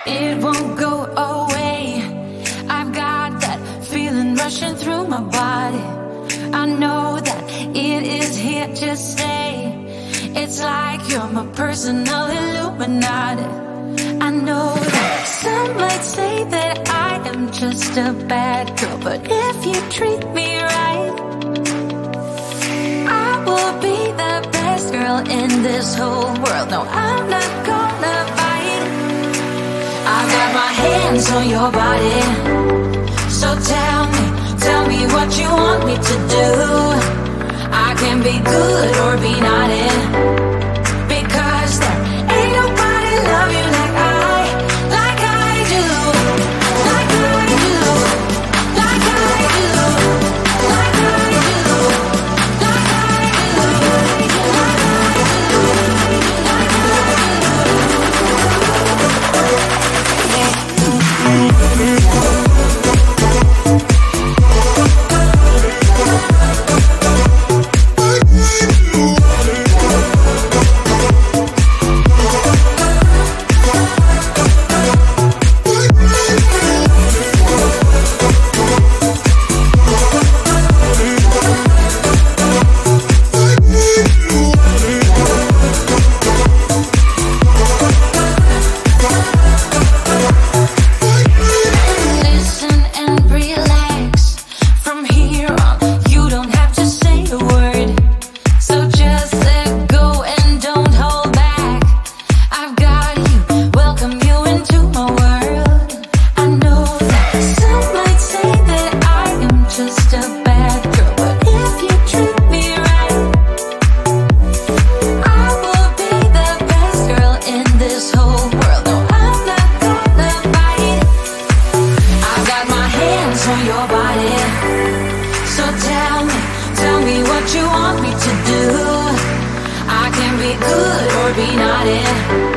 It won't go away. I've got that feeling rushing through my body. I know that it is here to stay. It's like you're my personal Illuminati. I know that some might say that I am just a bad girl, but if you treat me right, I will be the best girl in this whole world. No, I'm not gonna fight. I got my hands on your body, so tell me what you want me to do. I can be good or be naughty, because there ain't nobody love you like I do, like I do, like I do, like I do, like I do, like I tell me what you want me to do. I can be good or be naughty.